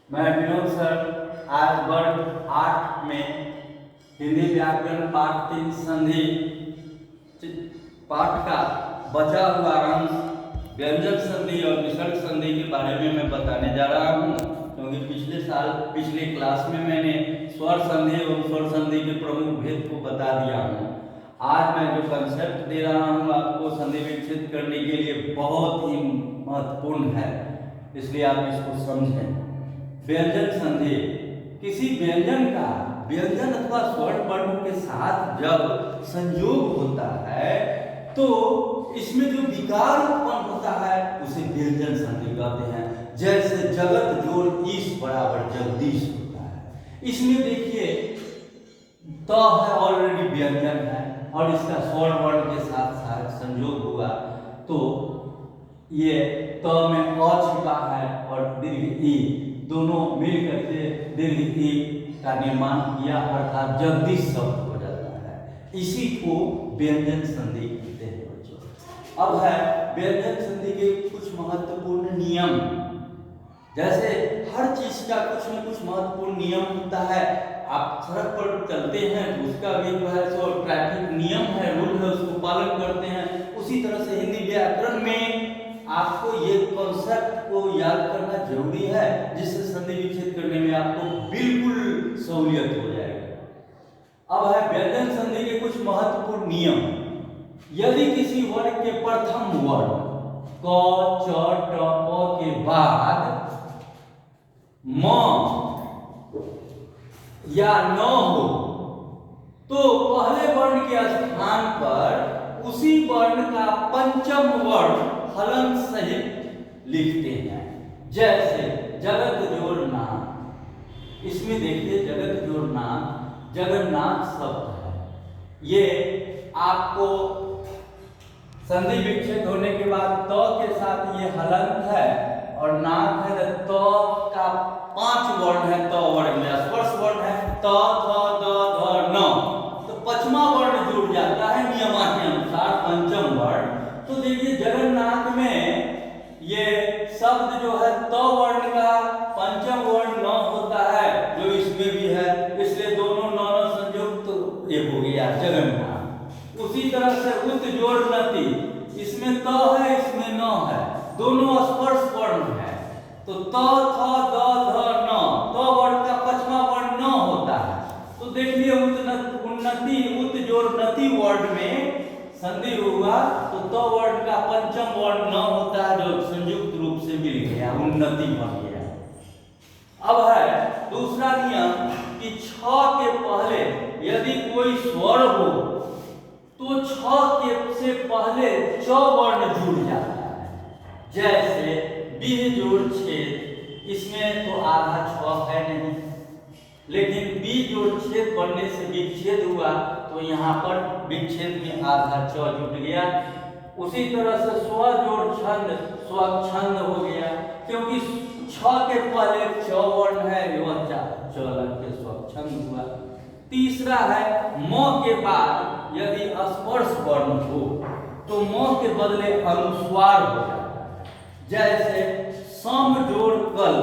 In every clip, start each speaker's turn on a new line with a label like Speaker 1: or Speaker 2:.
Speaker 1: मैं विनोद सर आज वर्ग 8 में हिंदी व्याकरण पाठ 3 संधि पाठ का बचा हुआ अंश व्यंजक संधि और विसर्ग संधि के बारे में मैं बताने जा रहा हूँ, क्योंकि पिछले क्लास में मैंने स्वर संधि एवं स्वर संधि के प्रमुख भेद को बता दिया हूँ। आज मैं जो कंसेप्ट दे रहा हूँ आपको संधि विकसित करने के लिए बहुत ही महत्वपूर्ण है, इसलिए आप इसको समझें। व्यंजन संधि किसी व्यंजन का व्यंजन अथवा स्वर वर्ण के साथ जब संयोग होता है तो इसमें जो विकार उत्पन्न होता है उसे व्यंजन संधि कहते हैं। जैसे जगत जोड़ ईश बराबर जगदीश होता है, इसमें देखिए त है ऑलरेडी व्यंजन है और इसका स्वर वर्ण के साथ संयोग हुआ तो ये त में अ छिपा है और दीर्घ ई दोनों मिल करके दीर्घ ई का निर्माण किया अर्थात जगदीश शब्द हो जाता है। इसी को व्यंजन संधि कहते हैं बच्चों। अब है व्यंजन संधि के कुछ महत्वपूर्ण नियम। जैसे हर चीज का कुछ न कुछ महत्वपूर्ण नियम होता है। आप सड़क पर चलते हैं तो उसका भी जो है सो ट्रैफिक नियम है, रूल है, उसको पालन करते हैं। उसी तरह से हिंदी व्याकरण में आपको ये कॉन्सेप्ट को याद करना जरूरी है, जिससे संधि विकसित करने में आपको बिल्कुल सहूलियत हो जाएगा। अब है व्यंजन संधि के कुछ महत्वपूर्ण नियम। यदि किसी वर्ग के प्रथम वर्ण क च ट प के बाद म या न हो तो पहले वर्ण के स्थान पर उसी वर्ण का पंचम वर्ण हलन सहित लिखते हैं। जैसे जगत जोड़ नाम, इसमें देखिए जगत जोड़ नाम जगन्नाथ शब्द है। ये आपको संधि विकसित होने के बाद त के साथ ये हलंत है और नाक है तो त का 5 वर्ण है। त वर्ण में स्पर्श वर्ण है त थ द ध न, तो पांचवा वर्ण जुड़ जाता है नियमा के अनुसार पंचम वर्ण। तो देखिए जगन्नाथ में ये शब्द जो है त वर्ण का पंचम वर्ण न होता है, जो इसमें भी है, इसलिए दोनों न संयुक्त ये हो गया जगन्नाथ। उसी तरह से उत जोड़ नति, इसमें त है इसमें न है, दोनों स्पर्श वर्ण है, तो त थ द ध न, त वर्ण का पांचवा वर्ण न होता है। तो देखिए उन्नति उत जोड़ नति वर्ण में संधि हुआ तो त वर्ण का पंचम वर्ण न होता है, जो संयुक्त रूप से मिल गया उन्नति बन गया। अब है दूसरा नियम कि छ के पहले यदि कोई स्वर हो तो छ के से पहले च वर्ण जुड़ जाता है। जैसे बीह जोड़ छेद, इसमें तो आधा छ है नहीं, लेकिन बी जोड़ छेद बनने से विच्छेद हुआ तो यहाँ पर विच्छेद में आधा च जुट गया। उसी तरह से स्व जोड़ छंद स्वच्छंद हो गया, क्योंकि छ के पहले च वर्ण है, वह च लग के स्वच्छंद हुआ। तीसरा है म के बाद यदि स्पर्श वर्ण हो तो म के बदले अनुस्वार हो जाता है। जैसे सम जोड़ कल,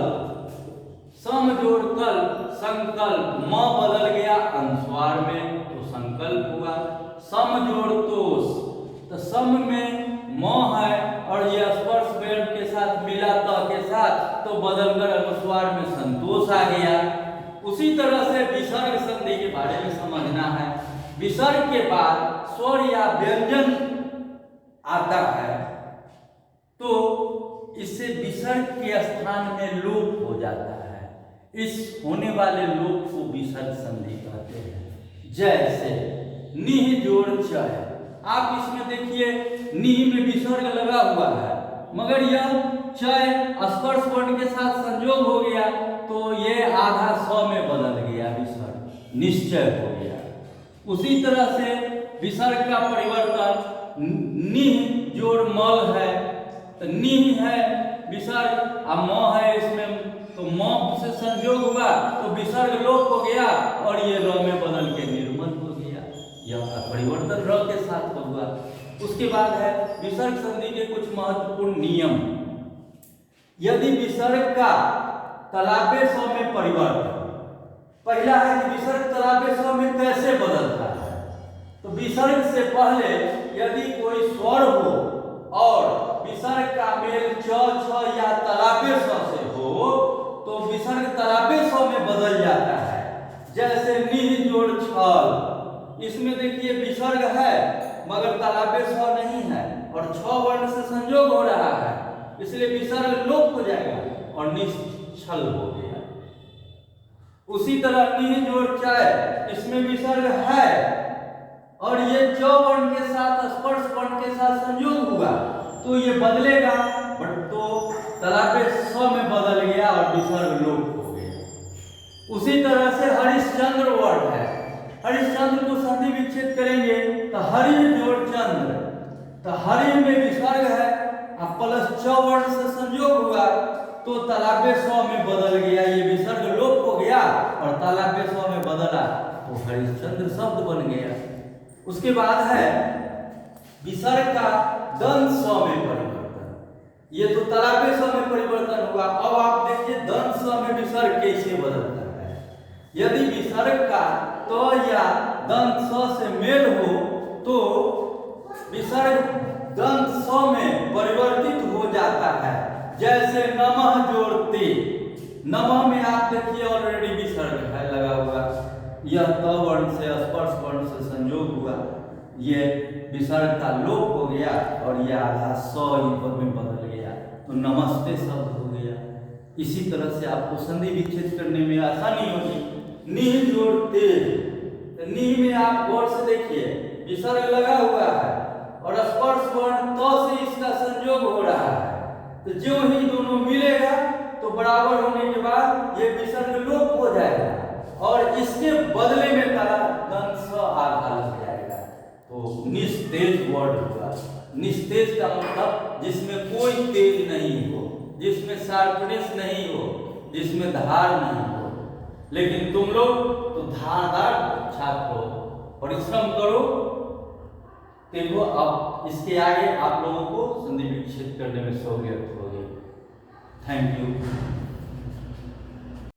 Speaker 1: सम जोड़ कल संकल्प, म बदल गया अनुस्वार में तो संकल्प हुआ। सम जोड़ तोष, तो सम में म है और ये स्पर्श वर्ण के साथ मिला त के साथ तो बदलकर अनुस्वार में संतोष आ गया। उसी तरह से विसर्ग संधि के बारे में समझना है। विसर्ग के बाद स्वर या व्यंजन आता है तो इससे विसर्ग के स्थान में लोप हो जाता है। इस होने वाले लोप को विसर्ग संधि कहते हैं। जैसे निह जोड़ चय, आप इसमें देखिए निह में विसर्ग लगा हुआ है मगर यह चय स्पर्श वर्ण के साथ संयोग हो गया तो ये आधा स में बदल गया, विसर्ग निश्चय हो गया। उसी तरह से विसर्ग का परिवर्तन निह जोड़ मल है तो निह है विसर्ग और म है इसमें तो म से संयोग हुआ तो विसर्ग लोप हो गया और ये र में बदल के निर्मल हो गया। यह परिवर्तन र के साथ हुआ। उसके बाद है विसर्ग संधि के कुछ महत्वपूर्ण नियम। यदि विसर्ग का तालाबे स्व में परिवर्तन, पहला है कि विसर्ग तालाबे स्व में कैसे बदलता है। तो विसर्ग से पहले यदि कोई स्वर हो और विसर्ग का मेल च छ या तालाबे स्व से हो तो विसर्ग तालाबे स्व में बदल जाता है। जैसे निह जोड़ छल, इसमें देखिए विसर्ग है मगर तालाबे स्व नहीं है और छ वर्ण से संयोग हो रहा है, इसलिए विसर्ग लोप हो जाएगा और निश्चल हो गया। उसी तरह निह जोड़ चाय, इसमें विसर्ग है और ये च वर्ण के साथ स्पर्श वर्ण के साथ संयोग हुआ तो ये बदलेगा, बट तो तालाबे स्व में बदल गया और विसर्ग लोप हो गया। उसी तरह से हरिश्चंद्र वर्ण है, हरिश्चंद्र को संधि विच्छेद करेंगे तो हरि जोड़ चंद्र, तो हरि में विसर्ग है अब प्लस च वर्ण से संयोग हुआ तो तालाबे स्व में बदल गया, ये विसर्ग लोप हो गया और तालाबे स्व में बदला तो हरिश्चंद्र शब्द बन गया। उसके बाद है विसर्ग का दंत स्व में परिवर्तन, ये तो तालाबे स्व में परिवर्तन हुआ। अब आप देखिए दंत स्व में विसर्ग कैसे बदलता है। यदि विसर्ग का तो या दंत स्व से मेल हो तो विसर्ग दंत स्व में परिवर्तित हो जाता है। जैसे नमः जोड़ते, नमः में आप देखिए ऑलरेडी विसर्ग है लगा हुआ, यह त वर्ण से स्पर्श वर्ण से संयोग हुआ, ये विसर्ग का लोप हो गया और यह आधा स पद में बदल गया तो नमस्ते शब्द हो गया। इसी तरह से आपको संधि विच्छेद करने में आसानी होगी। निह जोड़ते, तो निह में आप गौर से देखिए विसर्ग लगा हुआ है और स्पर्श वर्ण तो से इसका संयोग हो रहा है, तो जो ही दोनों मिलेगा तो बराबर होने के बाद ये विसर्ग लोप हो जाएगा और इसके बदले में दंत स्व आधा लग जाएगा तो निस्तेज वर्ड होगा। निस्तेज का मतलब जिसमें कोई तेज नहीं हो, जिसमें शार्पनेस नहीं हो, जिसमें धार नहीं हो। लेकिन तुम लोग तो धारदार छात्र हो, परिश्रम करो। देखो अब इसके आगे आप लोगों को संधि विच्छेद करने में सहूलियत होगी। Thank you.